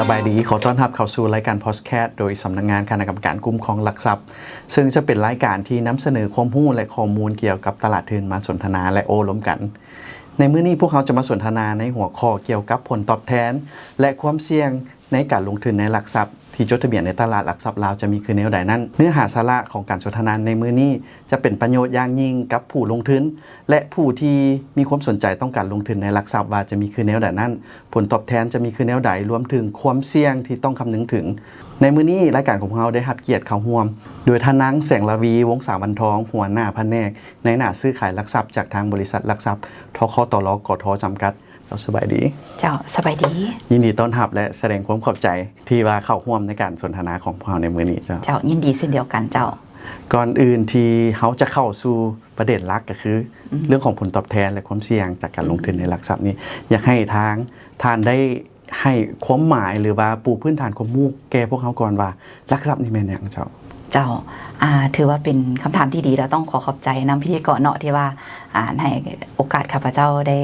สบายดีขอต้อนรับเข้าสู่รายการพอดแคสต์โดยสำนักงานคณะกรรมการคุ้มครองหลักทรัพย์ซึ่งจะเป็นรายการที่นำเสนอความรู้และข้อมูลเกี่ยวกับตลาดทุนมาสนทนาและโอ้ล้มกันในมื้อนี้พวกเขาจะมาสนทนาในหัวข้อเกี่ยวกับผลตอบแทนและความเสี่ยงในการลงทุนในหลักทรัพย์ที่จดทะเบียนในตลาดหลักทรัพย์ลาวจะมีคือแนวใดนั้นเนื้อหาสาระของการสนทนาในมื้อนี้จะเป็นประโยชน์อย่างยิ่งกับผู้ลงทุนและผู้ที่มีความสนใจต้องการลงทุนในหลักทรัพย์ว่าจะมีคือแนวใดนั้นผลตอบแทนจะมีคือแนวใดรวมถึงความเสี่ยงที่ต้องคำนึงถึงในมื้อนี้รายการของเราได้รับเกียรติเข้าร่วมโดยท่านนางแสงระวีวงศาวันทองหัวหน้าแผนกในหน้าซื้อขายหลักทรัพย์จากทางบริษัทหลักทรัพย์ทคตลกทจำกัดสบายดีเจ้าสบายดียินดีต้อนรับและแสดงความขอบใจที่ว่าเข้าร่วมในการสนทนาของเราในมื้อนี้เจ้ายินดีเช่นเดียวกันเจ้าก่อนอื่นที่เขาจะเข้าสู่ประเด็นหลักก็คือเรื่องของผลตอบแทนและความเสี่ยงจากการลงทุนในหลักทรัพย์นี้อยากให้ท่านได้ให้ความหมายหรือว่าปูพื้นฐานความรู้แก่พวกเขาก่อนว่าหลักทรัพย์นี่แม่นหยังเจ้าถือว่าเป็นคำถามที่ดีแล้วต้องขอบใจนำพิธีกรเนาะที่ว่าให้โอกาสข้าพเจ้าได้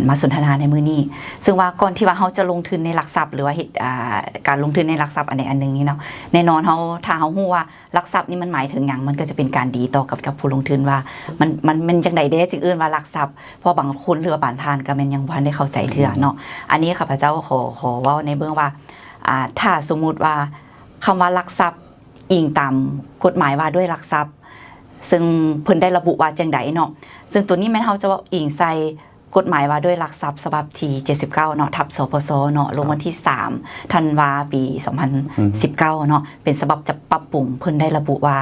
มาสนทนาในมื้อนี้ซึ่งว่าก่อนที่ว่าเขาจะลงทุนในหลักทรัพย์หรือว่าการลงทุนในหลักทรัพย์อันใดอันหนึ่งนี้เนาะแน่นอนถ้าเขารู้ว่าหลักทรัพย์นี่มันหมายถึงอย่างมันก็จะเป็นการดีต่อกับผู้ลงทุนว่ามันจังใดเด้จึงเอื้นว่าหลักทรัพย์เพราะบางคนหรือว่าบางท่านก็แม่นยังบ่ทันได้เข้าใจเทื่อเนาะอันนี้ข้าพเจ้าขอเว้าในเบื้องว่าถ้าสมมุติว่าคำว่าหลักทรัพย์อิงตามกฎหมายว่าด้วยหลักทรัพย์ซึ่งเพิ่นได้ระบุว่าจังใดเนาะซึ่งตัวนี้แม่นเฮาจะว่าอิงใส่กฎหมายว่าด้วยหลักทรัพย์ฉบับที่79เนาะทับสพสเนาะลงวันที่3ธันวาปี2019เนาะเป็นฉบับจะปรับปรุงเพิ่นได้ระบุว่า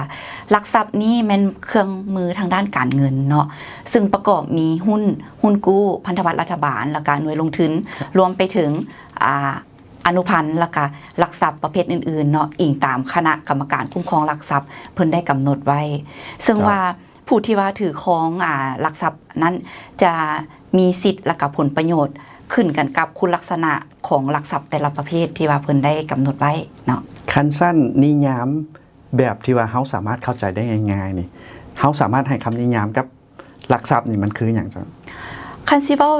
หลักทรัพย์นี้แม่นเครื่องมือทางด้านการเงินเนาะซึ่งประกอบมีหุ้นกู้พันธบัตรรัฐบาลและการหน่วยลงทุนรวมไปถึงอนุพันธ์และก็หลักทรัพย์ประเภทอื่นๆเนาะอิงตามคณะกรรมการคุ้มครองหลักทรัพย์เพิ่นได้กำหนดไว้ซึ่งว่าผู้ที่ว่าถือครองหลักทรัพย์นั้นจะมีสิทธิ์และกับผลประโยชน์ขึ้นกันกับคุณลักษณะของหลักทรัพย์แต่ละประเภทที่ว่าเพิ่นได้กำหนดไว้เนาะคันสั้นนิยามแบบที่ว่าเฮาสามารถเข้าใจได้ง่ายๆนี่เฮาสามารถให้คำนิยามกับหลักทรัพย์นี่มันคืออย่างไรคันซิเว้า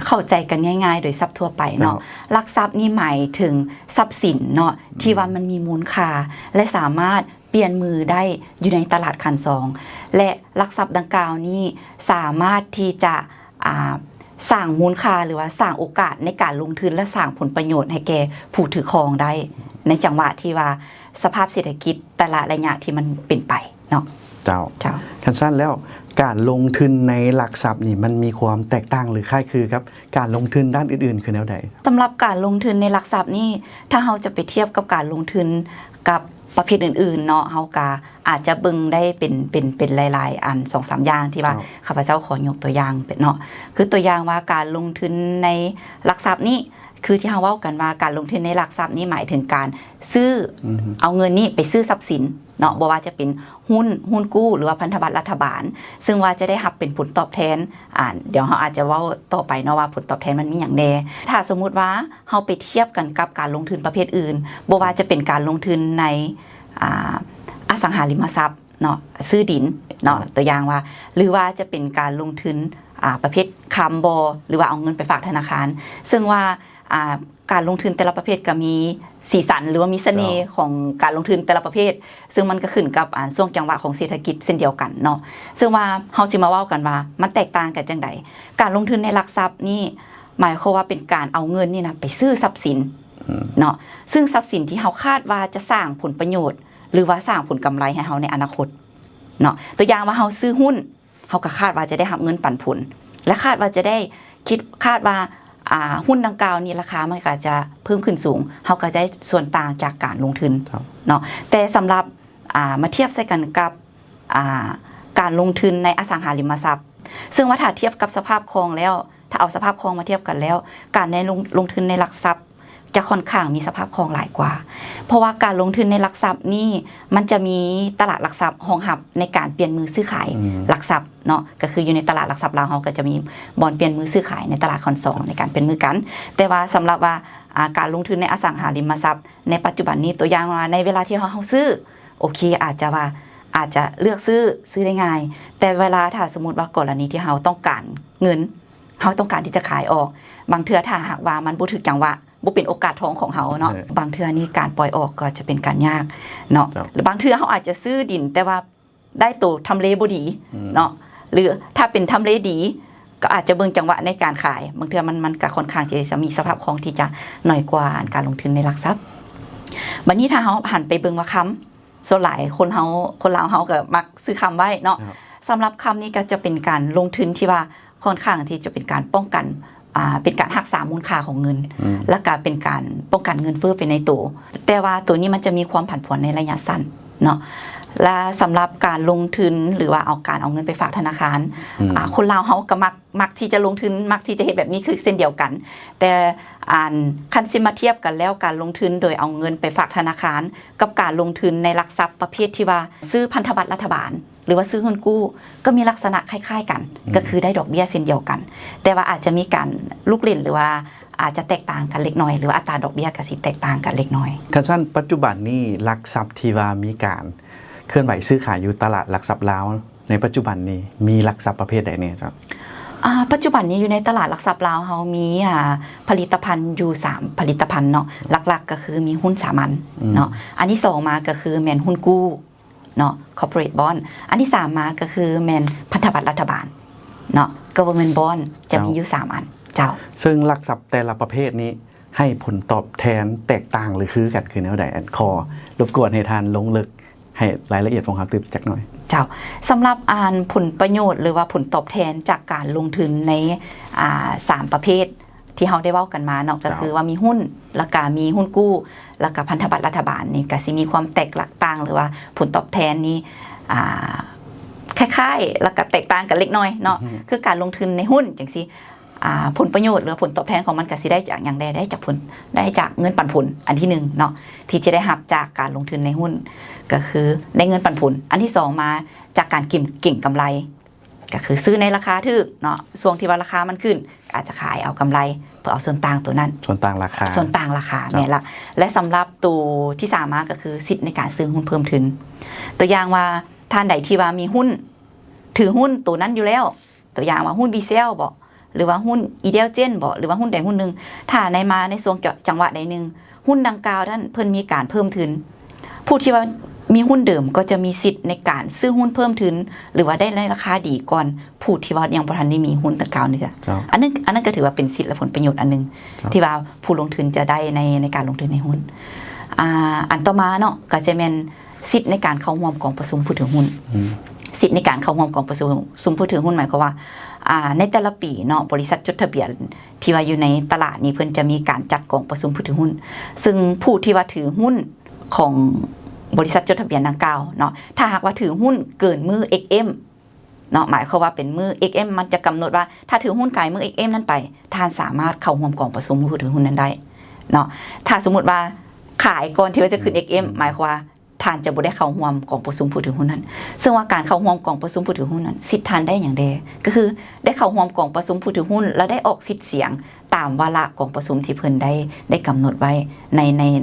เข้าใจกันง่ายๆโดยทรัพย์ทั่วไปเนาะหลักทรัพย์นี่หมายถึงทรัพย์สินเนาะที่ว่ามันมีมูลค่าและสามารถเปลี่ยนมือได้อยู่ในตลาดคันซองและหลักทรัพย์ดังกล่าวนี้สามารถที่จะสร้างมูลค่าหรือว่าสร้างโอกาสในการลงทุนและสร้างผลประโยชน์ให้แก่ผู้ถือครองได้ในจังหวะที่ว่าสภาพเศรษฐกิจแต่ละระยะที่มันเป็นไปเนาะเจ้าคันสั้นแล้วการลงทุนในหลักทรัพย์นี่มันมีความแตกต่างหรือคล้ายคือครับการลงทุนด้านอื่นๆคือแนวใดสำหรับการลงทุนในหลักทรัพย์นี่ถ้าเราจะไปเทียบกับการลงทุนกับประเภทอื่นๆเนาะเฮาก็อาจจะเบิ่งได้เป็นหลายๆอัน 2-3 อย่างที่ว่าข้าพเจ้าขอยกตัวอย่างเป็นเนาะคือตัวอย่างว่าการลงทุนในหลักทรัพย์นี้คือที่เฮาเว้ากันว่าการลงทุนในหลักทรัพย์นี้หมายถึงการซื้อเอาเงินนี้ไปซื้อทรัพย์สินเนาะบ่ว่าจะเป็นหุ้นกู้หรือว่าพันธบัตรรัฐบาลซึ่งว่าจะได้รับเป็นผลตอบแทนเดี๋ยวเฮาอาจจะเว้าต่อไปเนาะว่าผลตอบแทนมันมีหยังแน่ถ้าสมมุติว่าเฮาไปเทียบกันกับการลงทุนประเภทอื่นบ่ว่าจะเป็นการลงทุนในอสังหาริมทรัพย์เนาะซื้อดินเนาะตัวอย่างว่าหรือว่าจะเป็นการลงทุนประเภทค้ำบ่หรือว่าเอาเงินไปฝากธนาคารซึ่งว่าการลงทุนแต่ละประเภทก็มีสีสันหรือว่ามีเสน่ห์ของการลงทุนแต่ละประเภทซึ่งมันก็ขึ้นกับช่วงจังหวะของเศรษฐกิจเช่นเดียวกันเนาะซึ่งว่าเฮาสิมาเว้ากันว่ามันแตกต่างกันจังไดการลงทุนในหลักทรัพย์นี่หมายความว่าเป็นการเอาเงินนี่นะไปซื้อทรัพย์สินเนาะซึ่งทรัพย์สินที่เฮาคาดว่าจะสร้างผลประโยชน์หรือว่าสร้างผลกำไรให้เฮาในอนาคตเนาะตัวอย่างว่าเฮาซื้อหุ้นเฮาก็คาดว่าจะได้รับเงินปันผลและคาดว่าจะได้คาดว่าหุ้นดังกล่าวนี้ราคามันก็จะเพิ่มขึ้นสูงเฮาก็ได้ส่วนต่างจากการลงทุนเนาะแต่สำหรับมาเทียบใส่กันกับการลงทุนในอสังหาริมทรัพย์ซึ่งว่าถ้าเทียบกับสภาพคล่องแล้วถ้าเอาสภาพคล่องมาเทียบกันแล้วการในลงทุนในหลักทรัพย์จะค่อนข้างมีสภาพคล่องหลายกว่าเพราะว่าการลงทุนในหลักทรัพย์นี่มันจะมีตลาดหลักทรัพย์รองรับในการเปลี่ยนมือซื้อขายหลักทรัพย์เนาะก็คืออยู่ในตลาดหลักทรัพย์ลาวเฮาก็จะมีบอนเปลี่ยนมือซื้อขายในตลาดคอนซองในการเป็นมือกันแต่ว่าสำหรับว่าการลงทุนในอสังหาริมทรัพย์ในปัจจุบันนี้ตัวอย่างว่าในเวลาที่เฮาซื้อโอเคอาจจะเลือกซื้อได้ง่ายแต่เวลาถ้าสมมุติว่ากรณีที่เฮาต้องการเงินเฮาต้องการที่จะขายออกบางเทื่อถ้าหากว่ามันบ่ถึกจังหวะ บ่เป็นโอกาสทองของเฮาเนาะบางเทื่อนี่การปล่อยออกก็จะเป็นการยากเนาะหรือบางเทื่อเฮาอาจจะซื้อดินแต่ว่าได้ตัวทำเลบ่ดีเนาะหรือถ้าเป็นทำเลดีก็อาจจะเบิ่งจังหวะในการขายบางเทื่อมันก็ค่อนข้างจะมีสภาพคล่องที่จะน้อยกว่าการลงทุนในหลักทรัพย์บัดนี้ถ้าเฮาหันไปเบิ่งว่าค้ำส่วนหลายคนลาวเฮาก็มักซื้อค้ำไว้เนาะสำหรับค้ำนี้ก็จะเป็นการลงทุนที่ว่าค่อนข้างที่จะเป็นการป้องกันเป็นการรักษามูลค่าของเงินและการเป็นการป้องกันเงินเฟ้อไปในตัวแต่ว่าตัวนี้มันจะมีความผันผวนในระยะสั้นเนาะและสำหรับการลงทุนหรือว่าเอาเงินไปฝากธนาคารคนลาวเขาก็มักที่จะลงทุนมักที่จะเห็นแบบนี้คือเส้นเดียวกันแต่คันซิมาเทียบกันแล้วการลงทุนโดยเอาเงินไปฝากธนาคารกับการลงทุนในหลักทรัพย์ประเภทที่ว่าซื้อพันธบัตรรัฐบาลหรือว่าซื้อเงินกู้ก็มีลักษณะคล้ายๆกันก็คือได้ดอกเบี้ยเช่นเดียวกันแต่ว่าอาจจะมีการลูกเล่นหรือว่าอาจจะแตกต่างกันเล็กน้อยหรือว่าอัตราดอกเบี้ยก็สิแตกต่างกันเล็กน้อยคันซั่นปัจจุบันนี้หลักทรัพย์ที่ว่ามีการเคลื่อนไหวซื้อขายอยู่ตลาดหลักทรัพย์ลาวในปัจจุบันนี้มีหลักทรัพย์ประเภทใดเนี่ยครับปัจจุบันนี้อยู่ในตลาดหลักทรัพย์ลาวเฮามีผลิตภัณฑ์อยู่3ผลิตภัณฑ์เนาะหลักๆก็คือมีหุ้นสามัญเนาะอันที่2มาก็คือแม่นหุ้นกู้เนาะ corporate bond อันที่3มาก็คือแม่นพันธบัตรรัฐบาลเนาะ government bond จะมีอยู่3อันเจ้าซึ่งหลักทรัพย์แต่ละประเภทนี้ให้ผลตอบแทนแตกต่างหรือคือกันคือแนวใดอันคอรบกวนให้ทานลงลึกให้รายละเอียดของครับตื่นจักหน่อยเจ้าสำหรับผลประโยชน์หรือว่าผลตอบแทนจากการลงทุนใน3ประเภทที่เราได้เว้ากันมาเนาะก็คือว่ามีหุ้นแล้วก็มีหุ้นกู้แล้วก็พันธบัตรรัฐบาลนี่ก็สิมีความแตกต่างหรือว่าผลตอบแทนนี้คล้ายๆแล้วก็แตกต่างกันเล็กน้อยเนาะคือการลงทุนในหุ้นจังซี่ผลประโยชน์หรือผลตอบแทนของมันก็สิได้จากอย่างใดได้จากผลได้จากเงินปันผลอันที่1เนาะที่จะได้รับจากการลงทุนในหุ้นก็คือได้เงินปันผลอันที่2มาจากการเก็งกำไรก็คือซื้อในราคาถูกเนาะช่วงที่ว่าราคามันขึ้นอาจจะขายเอากำไรเพื่อเอาส่วนต่างตัวนั้นส่วนต่างราคาเนี่ยละและสำหรับตัวที่3มาก็คือสิทธิ์ในการซื้อหุ้นเพิ่มทุนตัวอย่างว่าท่านใดที่ว่ามีหุ้นถือหุ้นตัวนั้นอยู่แล้วตัวอย่างว่าหุ้นบีเซลบ่หรือว่าหุ้นอีเดลเจนบ่หรือว่าหุ้นใดหุ้นหนึ่งถ้าในช่วงจังหวะใดหนึ่งหุ้นดังกล่าวนั้นเพิ่นมีการเพิ่มทุนผู้ที่ว่ามีหุ้นเดิมก็จะมีสิทธิ์ในการซื้อหุ้นเพิ่มทุนหรือว่าได้ในราคาดีก่อนผู้ที่ว่ายังบ่ทันได้มีหุ้นดังกล่าวเนี่ยอันนั้นก็ถือว่าเป็นสิทธิ์และผลประโยชน์อันนึงที่ว่าผู้ลงทุนจะได้ในการลงทุนในหุ้นอันต่อมาเนาะก็จะเป็นสิทธิ์ในการเข้าร่วมกองประชุมผู้ถือหุ้นสิทธิ์ในการเข้าร่วมกองประชุมผู้ถือหุ้นหมายความว่าในแต่ละปีเนาะบริษัทจดทะเบียนที่ว่าอยู่ในตลาดนี้เพิ่นจะมีการจัดกองประชุมผู้ถือหุ้นซึ่งผู้ที่ว่าถือหุ้นของบริษัทจดทะเบียนดังกล่าวเนาะถ้าหากว่าถือหุ้นเกินมือ XM เนาะหมายความว่าเป็นมือ XM มันจะกำหนดว่าถ้าถือหุ้นไกลมือ XM นั้นไปท่านสามารถเข้าร่วมกองประชุมผู้ถือหุ้นนั้นได้เนาะถ้าสมมุติว่าขายก่อนที่ว่าจะขึ้น XM หมายความว่าท่านจะบ่ได้เข้าร่วมกองประชุมผู้ถือหุ้นนั้นซึ่งว่าการเข้าร่วมกองประชุมผู้ถือหุ้นนั้นสิทธิ์ท่านได้อย่างใดก็คือได้เข้าร่วมกองประชุมผู้ถือหุ้นและได้ออกสิทธิ์เสียงตามวาระกองประชุมที่เพิ่นได้กำหนดไว้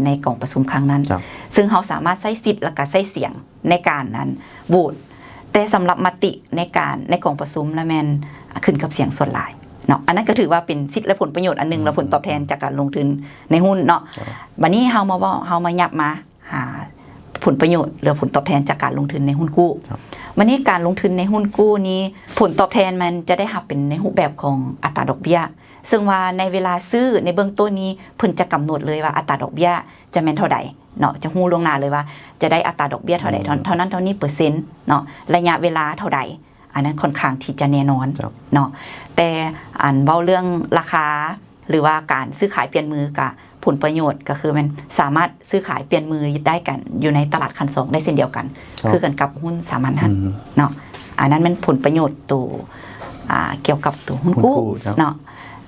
ในกองประชุมครั้งนั้นซึ่งเราสามารถใช้สิทธิ์และก็ใช้เสียงในการนั้นโหวตแต่สำหรับมติในกองประชุมและแม่นขึ้นกับเสียงส่วนหลายเนาะอันนั้นก็ถือว่าเป็นสิทธิ์และผลประโยชน์อันนึงและผลตอบแทนจากการลงทุนในหุ้นเนาะบัดนี้เฮามายับมาหาผลประโยชน์หรือผลตอบแทนจากการลงทุนในหุ้นกู้วันนี้การลงทุนในหุ้นกู้นี้ผลตอบแทนมันจะได้รับเป็นในรูปแบบของอัตราดอกเบี้ยซึ่งว่าในเวลาซื้อในเบื้องต้นนี้เพิ่นจะกำหนดเลยว่าอัตราดอกเบี้ยจะแม่นเท่าใดเนาะจะฮู้ล่วงหน้าเลยว่าจะได้อัตราดอกเบี้ยเท่าใดเท่านั้นเท่านี้เปอร์เซ็นต์เนาะระยะเวลาเท่าใดอันนั้นค่อนข้างที่จะแน่นอนเนาะแต่เว้าเรื่องราคาหรือว่าการซื้อขายเปลี่ยนมือกับผลประโยชน์ก็คือมันสามารถซื้อขายเปลี่ยนมือได้กันอยู่ในตลาดคัน2ได้เช่นเดียวกันคือกันกับหุ้นสามัญนั้นเนาะอันนั้นมันผลประโยชน์ตัวเกี่ยวกับตัวหุ้นกู้เนาะ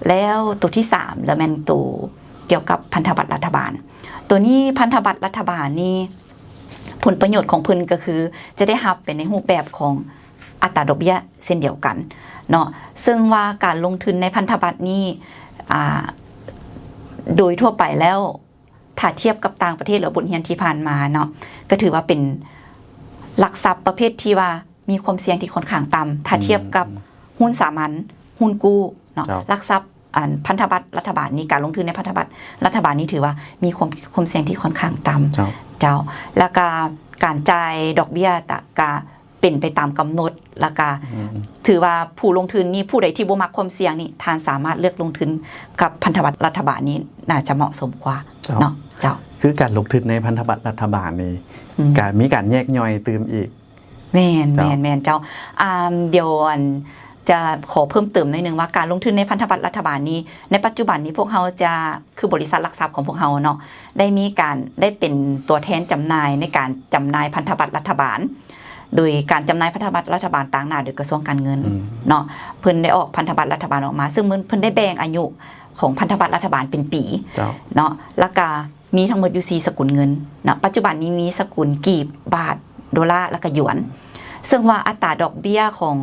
แล้วตัวที่3แล้วมันตัวเกี่ยวกับพันธบัตรรัฐบาลตัวนี้พันธบัตรรัฐบาลนี่ผลประโยชน์ของเพิ่นก็คือจะได้รับเป็นในรูปแบบของอัตราดอกเบี้ยเช่นเดียวกันเนาะซึ่งว่าการลงทุนในพันธบัตรนี้โดยทั่วไปแล้วถ้าเทียบกับต่างประเทศหรือบทเรียนที่ผ่านมาเนาะก็ถือว่าเป็นหลักทรัพย์ประเภทที่ว่ามีความเสี่ยงที่ค่อนข้างต่ำถ้าเทียบกับหุ้นสามัญหุ้นกู้เนาะหลักทรัพย์ พันธบัตรรัฐบาลนี้การลงทุนในพันธบัตรรัฐบาลนี้ถือว่ามีความเสี่ยงที่ค่อนข้างต่ำเจ้าแล้วก็การจ่ายดอกเบี้ยก็เป็นไปตามกำหนดแล้วก็ถือว่าผู้ลงทุนนี่ผู้ใดที่บ่มักความเสี่ยงนี่ทานสามารถเลือกลงทุนกับพันธบัตรรัฐบาลนี้น่าจะเหมาะสมกว่าเนาะเจ้าคือการลงทุนในพันธบัตรรัฐบาลนี่การมีการแยกย่อยตืมอีกแม่นเจ้าเดี๋ยวจะขอเพิ่มเติมหน่อยนึงว่าการลงทุนในพันธบัตรรัฐบาลนี้ในปัจจุบันนี้พวกเราจะคือบริษัทหลักทรัพย์ของพวกเราเนาะได้เป็นตัวแทนจำหน่ายในการจำหน่ายพันธบัตรรัฐบาลโดยการจำหน่ายพันธบัตรรัฐบาลต่างหน้าโดยกระทรวงการเงินเนาะเพิ่นได้ออกพันธบัตรรัฐบาลออกมาซึ่งเพิ่นได้แบ่งอายุของพันธบัตรรัฐบาลเป็นปีเนาะแล้วก็มีทั้งหมดอยู่4สกุลเงินเนาะปัจจุบันนี้มีสกุลกีบบาทดอลลาร์แล้วก็หยวนซึ่งว่าอัตราดอกเบี้ยของ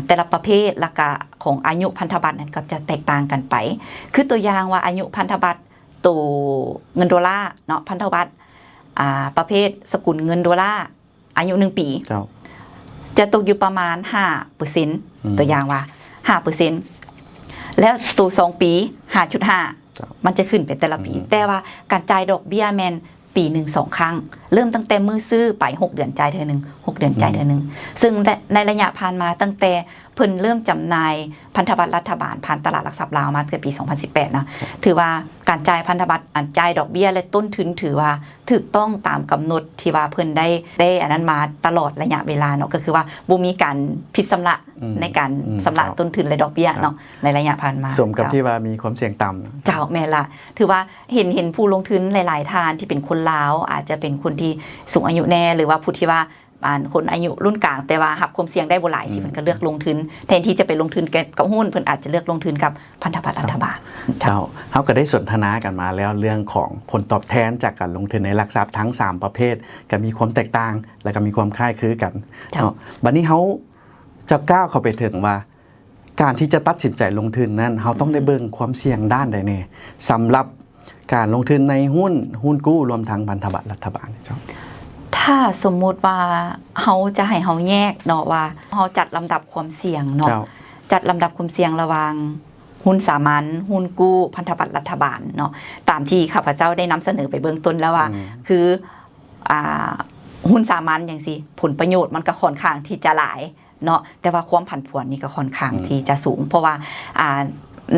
แต่ละประเภทและก็ของอายุพันธบัตรนั้นก็จะแตกต่างกันไปคือตัวอย่างว่าอายุพันธบัตรตัวเงินดอลลาร์เนาะพันธบัตรประเภทสกุลเงินดอลลาร์อายุ1 ปีจะตกอยู่ประมาณ 5% ตัวอย่างว่า 5% แล้วตัว2 ปี 5.5 มันจะขึ้นเป็นแต่ละปีแต่ว่าการจ่ายดอกเบี้ยแมนปีหนึ่ง2 ครั้งเริ่มตั้งแต่มือซื้อไป6 เดือนจ่ายเท่านึง6 เดือนจ่ายเท่านึงซึ่งในระยะผ่านมาตั้งแต่เพิ่นเริ่มจำหน่ายพันธบัตรรัฐบาลผ่านตลาดหลักทรัพย์ลาวมาตั้งแต่ปี 2018 นะถือว่าการจ่ายพันธบัตรจ่ายดอกเบี้ยและต้นทุนถือว่าถูกต้องตามกำหนดที่ว่าเพิ่นได้อันนั้นมาตลอดระยะเวลาเนาะก็คือว่าบ่มีการผิดชำระในการชำระต้นทุนและดอกเบี้ยเนาะในระยะผ่านมาสมกับที่ว่ามีความเสี่ยงต่ำเจ้าแม่ละถือว่าเห็นผู้ลงทุนหลายๆท่านที่เป็นคนลาวอาจจะเป็นคนที่สูงอายุแน่หรือว่าผู้ที่ว่าคนอายุรุ่นกลางแต่ว่าหับความเสี่ยงได้บ่หลายสิเพิ่นก็เลือกลงทุนแทนที่จะไปลงทุนกับหุ้นเพิ่นอาจจะเลือกลงทุนกับพันธบัตรรัฐบาลเจ้าเฮาก็ได้สนทนากันมาแล้วเรื่องของผลตอบแทนจากการลงทุนในหลักทรัพย์ทั้ง3ประเภทก็มีความแตกต่างและก็มีความคล้ายคลึงกันเนาะบัดนี้เฮาจะก้าวเข้าไปถึงว่าการที่จะตัดสินใจลงทุนนั้นเฮาต้องได้เบิ่งความเสี่ยงด้านใดแน่สำหรับการลงทุนในหุ้นกู้รวมทั้งพันธบัตรรัฐบาลเจ้าถ้าสมมุติว่าเฮาจะให้เฮาแยกเนาะว่าเฮาจัดลำดับความเสี่ยงเนาะจัดลำดับความเสี่ยงระหว่างหุ้นสามัญหุ้นกู้พันธบัตรรัฐบาลเนาะตามที่ข้าพเจ้าได้นำเสนอไปเบื้องต้นแล้วว่าคือหุ้นสามัญอย่างสิผลประโยชน์มันก็ค่อนข้างที่จะหลายเนาะแต่ว่าความผันผวนนี่ก็ค่อนข้างที่จะสูงเพราะว่า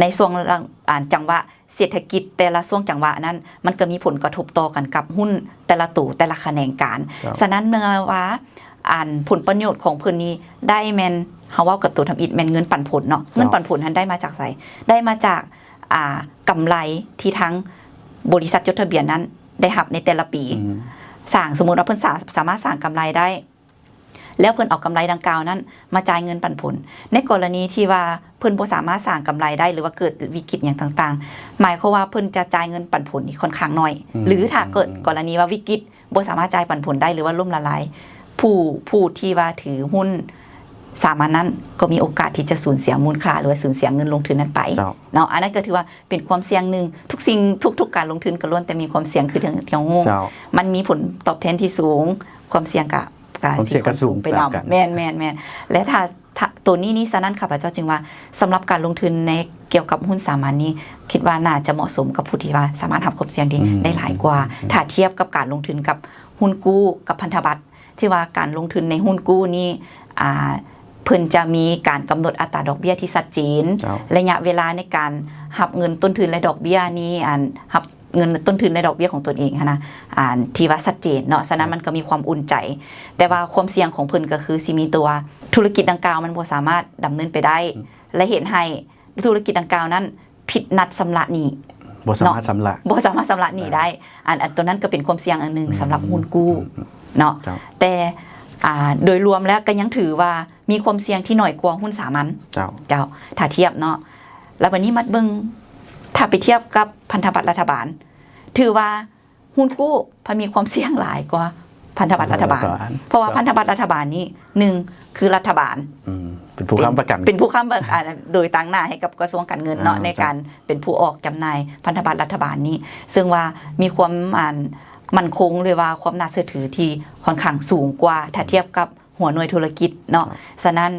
ในช่วงจังหวะเศรษฐกิจแต่ละช่วงจังหวะนั้นมันก็มีผลกระทบต่อกันกับหุ้นแต่ละตู่แต่ละแขนงการฉะนั้นเมื่อว่าผลประโยชน์ของเพิ่นนี้ได้แม่นเฮาเว้ากับตัวทำอิฐแม่นเงินปันผลเนาะเงินปันผลนั้นได้มาจากไสได้มาจากกำไรที่ทั้งบริษัทจดทะเบียนนั้นได้รับในแต่ละปีสร้างสมมุติว่าเพิ่นสามารถสร้างกำไรได้แล้วเพิ่นเอากำไรดังกล่าวนั้นมาจ่ายเงินปันผลในกรณีที่ว่าเพิ่นบ่สามารถสร้างกำไรได้หรือว่าเกิดวิกฤตอย่างต่างๆหมายความว่าเพิ่นจะจ่ายเงินปันผลนี่ค่อนข้างน้อยหรือถ้าเกิดกรณีว่าวิกฤตบ่สามารถจ่ายปันผลได้หรือว่าล่มละลายผู้ที่ว่าถือหุ้นสามัญนั้นก็มีโอกาสที่จะสูญเสียมูลค่าหรือว่าสูญเสียเงินลงทุนนั้นไปเนาะอันนั้นก็ถือว่าเป็นความเสี่ยงนึงทุกสิ่งทุกการลงทุนก็ล้วนแต่มีความเสี่ยงคือถึงที่งูมันมีผลตอบแทนที่สูงความเสี่ยงกับการสูงไปนำแม่นและถ้าตัวนี้ฉะนั้นข้าพเจ้าจึงว่าสำหรับการลงทุนในเกี่ยวกับหุ้นสามัญนี้คิดว่าน่าจะเหมาะสมกับผู้ที่ว่าสามารถรับความเสี่ยงได้หลายกว่าถ้าเทียบกับการลงทุนกับหุ้นกู้กับพันธบัตรที่ว่าการลงทุนในหุ้นกู้นี่เพิ่นจะมีการกำหนดอัตราดอกเบี้ยที่ชัดเจนระยะเวลาในการรับเงินต้นทุนและดอกเบี้ยนี้รับเงินต้นทุนในดอกเบี้ยของตนเองนะที่ว่าชัดเจนเนาะฉะนั้นมันก็มีความอุ่นใจแต่ว่าความเสี่ยงของเพิ่นก็คือสิมีตัวธุรกิจดังกล่าวมันบ่สามารถดำเนินไปได้และเห็นให้ธุรกิจดังกล่าวนั้นผิดนัดชำระหนี้บ่สามารถชำระหนี้ได้อันตัวนั้นก็เป็นความเสี่ยงอันนึงสำหรับหุ้นกู้เนาะแต่โดยรวมแล้วก็ยังถือว่ามีความเสี่ยงที่น้อยกว่าหุ้นสามัญเจ้าถ้าเทียบเนาะแล้ววันนี้มัดเบิ่งถ้าไปเทียบกับพันธบัตรรัฐบาลถือว่าหุ้นกู้พอมีความเสี่ยงหลายกว่าพันธบัตรรัฐบาลเพราะว่าพันธบัตรรัฐบาลนี่1คือรัฐบาลเป็นผู้ค้ำประกันโดยตั้งหน้าให้กับกระทรวงการเงินเนาะในการเป็นผู้ออกจำหน่ายพันธบัตรรัฐบาลนี้ซึ่งว่ามีความมั่นคงหรือว่าความน่าเชื่อถือที่ค่อนข้างสูงกว่าถ้าเทียบกับหัวหน่วยธุรกิจเนาะฉะนั้น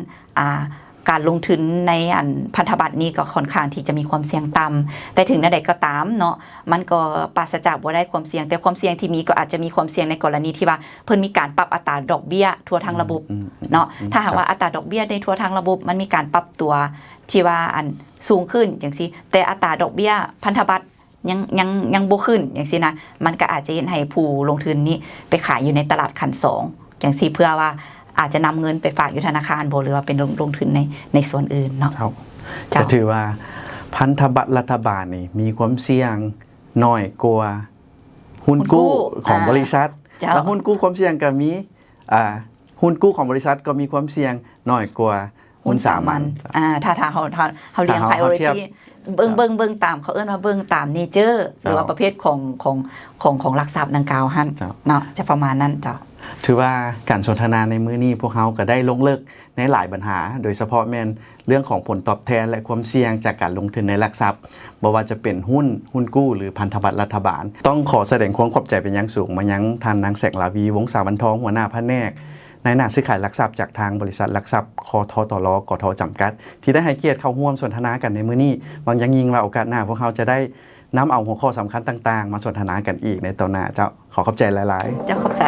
การลงทุนในอันพันธบัตรนี้ก็ค่อนข้างที่จะมีความเสี่ยงต่ำแต่ถึงใดก็ตามเนาะมันก็ปราศจากบ่ได้ความเสี่ยงแต่ความเสี่ยงที่มีก็อาจจะมีความเสี่ยงในกรณีที่ว่าเพิ่นมีการปรับอัตราดอกเบี้ยทั่วทั้งระบบเนาะถ้าหากว่าอัตราดอกเบี้ยในทั่วทั้งระบบมันมีการปรับตัวที่ว่าอันสูงขึ้นอย่างซี่แต่อัตราดอกเบี้ยพันธบัตรยังบ่ขึ้นอย่างซี่นะมันก็อาจจะเห็นให้ผู้ลงทุนนี้ไปขายอยู่ในตลาดขั้น2อย่างซี่เพื่อว่าอาจจะนำเงินไปฝากอยู่ธนาคารบ่หรือว่าเป็นลงทุนในส่วนอื่นเนาะก็ถือว่าพันธบัตรรัฐบาลนี่มีความเสี่ยงน้อยกว่าหุ้นกู้ของบริษัทแล้วหุ้นกู้ความเสี่ยงก็มีหุ้นกู้ของบริษัทก็มีความเสี่ยงน้อยกว่าหุ้นสามัญถ้าเขาเรียง priority เบิ่งตามเขาเอิ้นว่าเบิ่งตามเนเจอร์หรือว่าประเภทของหลักทรัพย์ดังกล่าวหั่นเนาะจะประมาณนั้นจ้ะถือว่าการสนทนาในมื้อนี้พวกเขาก็ได้ลงลึกในหลายปัญหาโดยเฉพาะแม่นเรื่องของผลตอบแทนและความเสี่ยงจากการลงทุนในหลักทรัพย์บ่ว่าจะเป็นหุ้นกู้หรือพันธบัตรรัฐบาลต้องขอแสดงความขอบใจเป็นอย่างสูงมายังท่านนางแสงลาวีวงศ์สาวันทองหัวหน้าแผนกในหน้าซื้อขายหลักทรัพย์จากทางบริษัทหลักทรัพย์คทตลกทจำกัดที่ได้ให้เกียรติเข้าร่วมสนทนากันในมื้อนี้หวังยิ่งว่าโอกาสหน้าพวกเขาจะได้นำเอาหัวข้อสำคัญต่างๆมาสนทนากันอีกในตอนหน้าเจ้าขอขอบใจหลายๆเจ้าขอบใจ